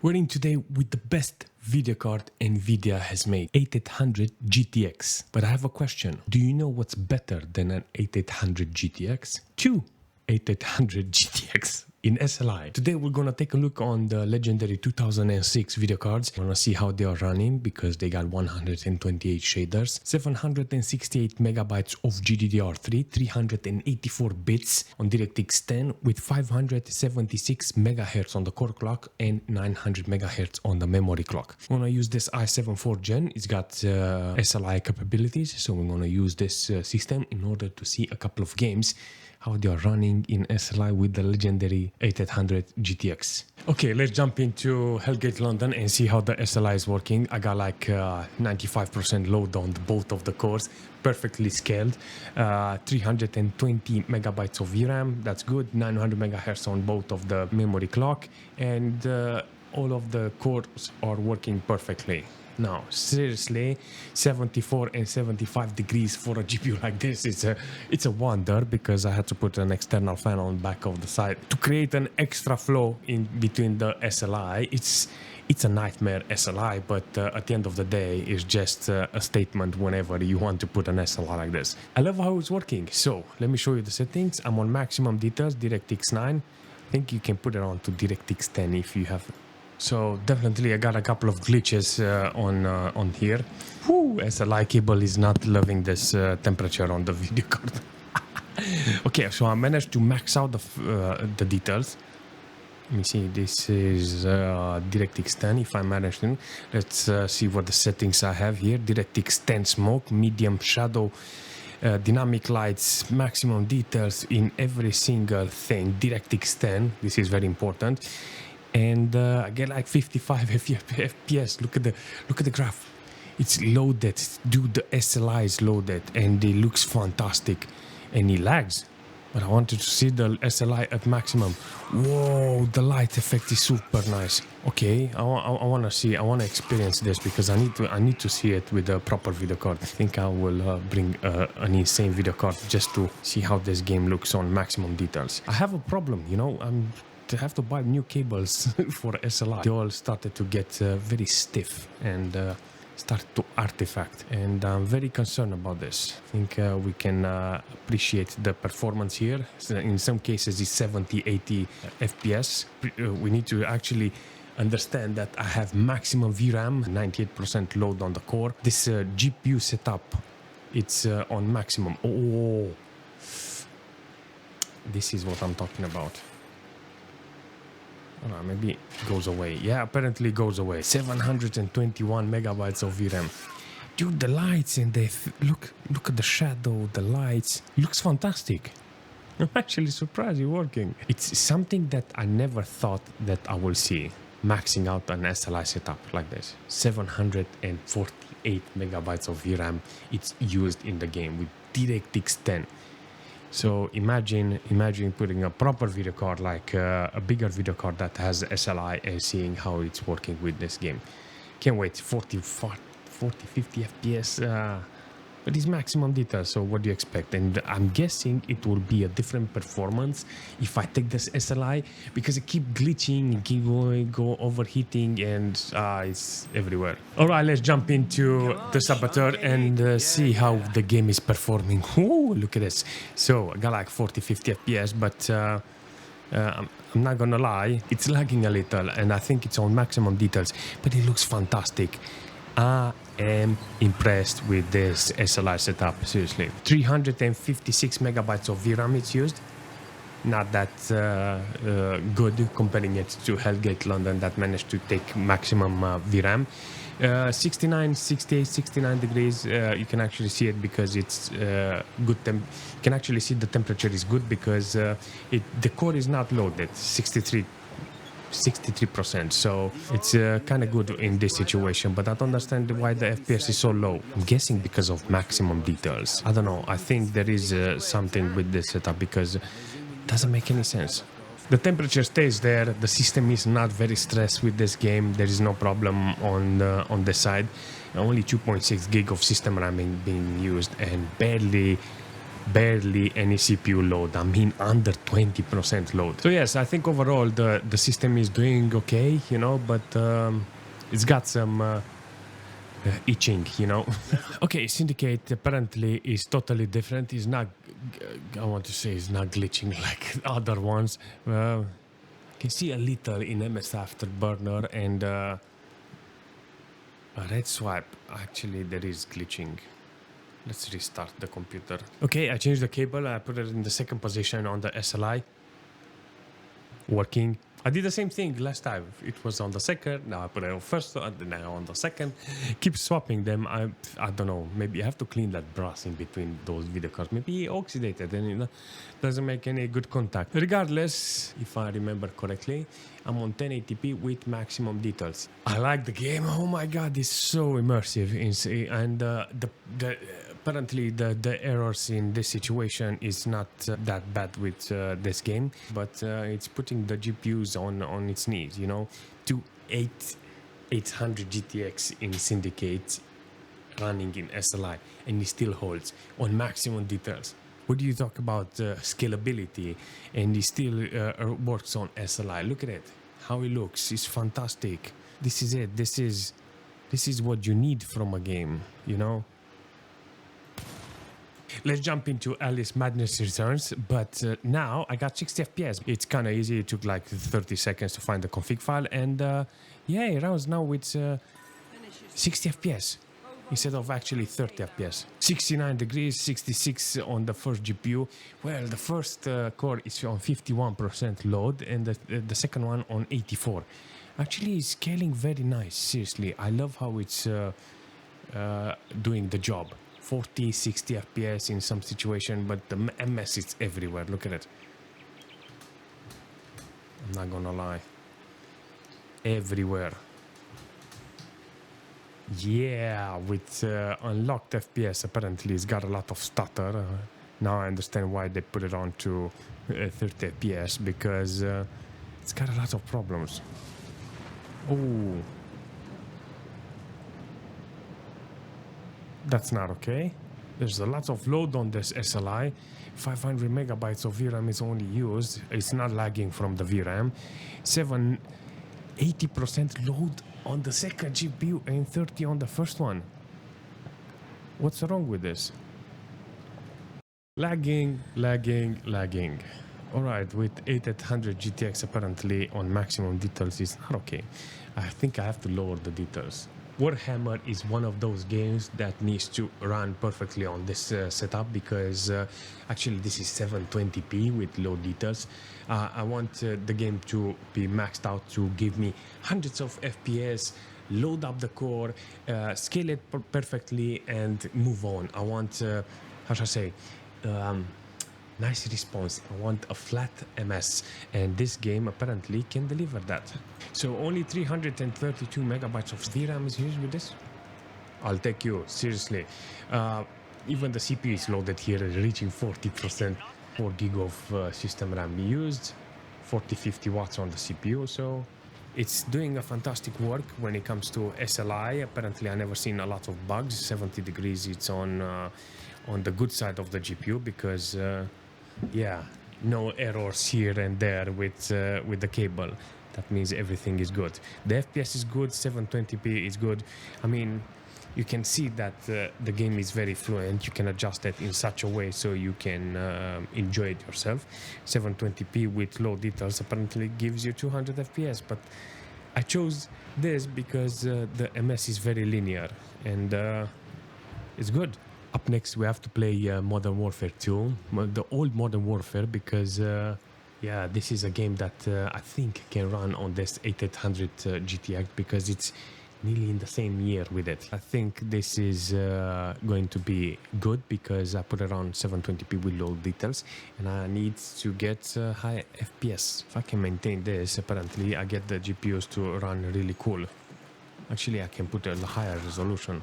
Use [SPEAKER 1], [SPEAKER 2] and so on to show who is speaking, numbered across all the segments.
[SPEAKER 1] We're in today with the best video card NVIDIA has made, 8800 GTX. But I have a question. Do you know what's better than an 8800 GTX? Two 8800 GTX in SLI. Today we're gonna take a look on the legendary 2006 video cards. We're gonna see how they are running because they got 128 shaders, 768 megabytes of GDDR3, 384 bits on DirectX 10 with 576 megahertz on the core clock and 900 megahertz on the memory clock. We're gonna use this i7 4th gen. It's got SLI capabilities, so we're gonna use this system in order to see a couple of games how they are running in SLI with the legendary 8800 GTX. Okay, let's jump into Hellgate London and see how the SLI is working. I got like 95% load on both of the cores, perfectly scaled. 320 megabytes of VRAM, that's good. 900 megahertz on both of the memory clock, and all of the cores are working perfectly. Now, seriously, 74 and 75 degrees for a GPU like this, it's a wonder, because I had to put an external fan on the back of the side to create an extra flow in between the SLI. It's a nightmare SLI, but at the end of the day, it's just a statement whenever you want to put an SLI like this. I love how it's working. So let me show you the settings. I'm on maximum details, DirectX 9. I think you can put it on to DirectX 10 if you have. So definitely I got a couple of glitches on here. Whew, SLI cable is not loving this temperature on the video card. Okay, so I managed to max out the details. Let me see, this is DirectX 10 if I managed to. Let's see what the settings I have here. DirectX 10 smoke, medium shadow, dynamic lights, maximum details in every single thing. DirectX 10, this is very important. And I get like 55 FPS. Look at the graph. It's loaded. Dude, the SLI is loaded and it looks fantastic. And it lags. But I wanted to see the SLI at maximum. Whoa, the light effect is super nice. Okay, I want to experience this because I need to see it with a proper video card. I think I will bring an insane video card just to see how this game looks on maximum details. I have a problem, you know. I have to buy new cables for SLI. They all started to get very stiff and start to artifact, and I'm very concerned about this. I think we can appreciate the performance here. So in some cases it's 70-80 FPS. We need to actually understand that I have maximum VRAM, 98% load on the core. This GPU setup, it's on maximum. Oh, this is what I'm talking about. Oh, maybe it goes away. Yeah, apparently it goes away. 721 megabytes of VRAM. Dude, the lights and look at the shadow, the lights. It looks fantastic. I'm actually surprised it's working. It's something that I never thought that I will see. Maxing out an SLI setup like this. 748 megabytes of VRAM. It's used in the game with DirectX 10. So imagine putting a proper video card, like a bigger video card that has SLI, and seeing how it's working with this game. Can't wait. 40, 50 FPS. But it's maximum detail, so what do you expect? And I'm guessing it will be a different performance if I take this SLI, because it keep glitching, it keep go overheating, and it's everywhere. All right, let's jump into the Saboteur and see how the game is performing. Ooh, look at this. So I got like 40-50 FPS, but I'm not gonna lie, it's lagging a little, and I think it's on maximum details, but it looks fantastic. I am impressed with this SLI setup, seriously. 356 megabytes of VRAM it's used. Not that good comparing it to Hellgate London that managed to take maximum VRAM. 69 degrees, you can actually see it because it's good. You can actually see the temperature is good because the core is not loaded, 63%, so it's kind of good in this situation, but I don't understand why the FPS is so low. I'm guessing because of maximum details. I don't know, I think there is something with this setup because it doesn't make any sense. The temperature stays there, the system is not very stressed with this game, there is no problem on the side. Only 2.6 gig of system RAM being used and barely barely any CPU load. I mean, under 20% load. So yes, I think overall the system is doing okay, you know, but it's got some itching, you know. Okay, Syndicate apparently is totally different. It's not, I want to say, it's not glitching like other ones. You can see a little in MS Afterburner and a red swipe. Actually, there is glitching. Let's restart the computer. Okay, I changed the cable. I put it in the second position on the SLI. Working. I did the same thing last time. It was on the second. Now I put it on first, and now on the second. Keep swapping them. I don't know. Maybe I have to clean that brass in between those video cards. Maybe oxidated and it doesn't make any good contact. Regardless, if I remember correctly, I'm on 1080p with maximum details. I like the game. Oh my god, it's so immersive. And apparently the errors in this situation is not that bad with this game, but it's putting the GPUs on its knees, you know. 800 GTX in Syndicate running in SLI, and it still holds on maximum details. What do you talk about scalability, and it still works on SLI? Look at it, how it looks. It's fantastic. This is it. This is what you need from a game, you know. Let's jump into Alice Madness Returns, but now I got 60 FPS. It's kind of easy. It took like 30 seconds to find the config file, and yeah, it runs now with 60 FPS instead of actually 30 FPS. 69 degrees, 66 on the first GPU. Well, the first core is on 51% load, and the second one on 84. Actually, it's scaling very nice. Seriously, I love how it's doing the job. 40, 60 FPS in some situation, but the MS is everywhere. Look at it. I'm not gonna lie. Everywhere. Yeah, with unlocked FPS, apparently it's got a lot of stutter. Now I understand why they put it on to 30 FPS, because it's got a lot of problems. Oh. That's not okay. There's a lot of load on this SLI. 500 megabytes of VRAM is only used. It's not lagging from the VRAM. 80% load on the second GPU and 30 on the first one. What's wrong with this? Lagging. Alright, with 8800 GTX apparently on maximum details is not okay. I think I have to lower the details. Warhammer is one of those games that needs to run perfectly on this setup, because actually this is 720p with low details. I want the game to be maxed out to give me hundreds of FPS, load up the core, scale it perfectly, and move on. I want, how should I say, nice response. I want a flat MS, and this game apparently can deliver that. So only 332 megabytes of VRAM is used with this. I'll take you seriously. Even the CPU is loaded here, reaching 40%. 4 gig of system RAM used, 40-50 watts on the CPU. So it's doing a fantastic work when it comes to SLI. Apparently I never seen a lot of bugs. 70 degrees, it's on the good side of the GPU, because yeah, no errors here and there with the cable. That means everything is good. The FPS is good, 720p is good. I mean, you can see that the game is very fluent. You can adjust it in such a way so you can enjoy it yourself. 720p with low details apparently gives you 200 FPS, but I chose this because the MS is very linear, and it's good. Up next, we have to play Modern Warfare 2, the old Modern Warfare, because yeah, this is a game that I think can run on this 8800 GTX, because it's nearly in the same year with it. I think this is going to be good, because I put it on 720p with low details, and I need to get high FPS. If I can maintain this, apparently I get the GPUs to run really cool. Actually, I can put a higher resolution.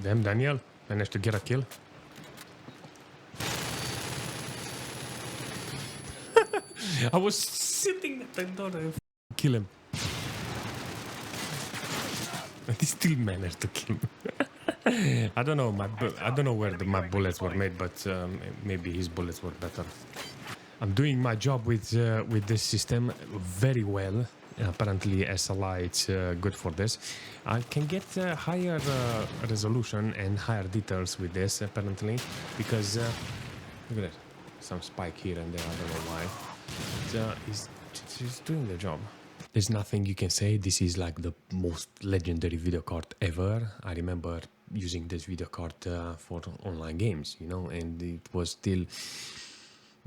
[SPEAKER 1] Damn, Daniel managed to get a kill. I was sitting at the door and kill him. He still managed to kill me. I don't know. I don't know where my bullets were made, but maybe his bullets were better. I'm doing my job with this system very well. Apparently, SLI it's good for this. I can get higher resolution and higher details with this apparently because look at that, some spike here and there. I don't know why. It's doing the job. There's nothing you can say. This is like the most legendary video card ever. I remember using this video card for online games, you know, and it was still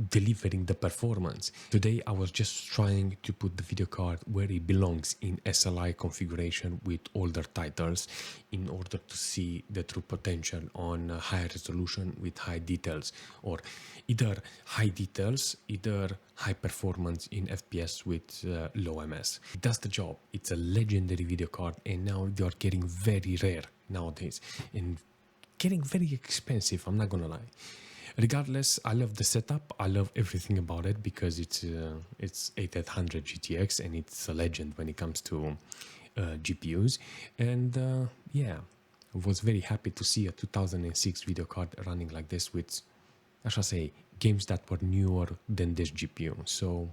[SPEAKER 1] delivering the performance. Today I was just trying to put the video card where it belongs in SLI configuration with older titles in order to see the true potential on high resolution with high details, or either high details, either high performance in FPS with low MS. It does the job. It's a legendary video card, and now they are getting very rare nowadays and getting very expensive, I'm not gonna lie. Regardless, I love the setup. I love everything about it because it's 8800 GTX and it's a legend when it comes to GPUs. And yeah, I was very happy to see a 2006 video card running like this with, I shall say, games that were newer than this GPU. So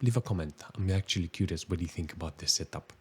[SPEAKER 1] leave a comment. I'm actually curious what you think about this setup.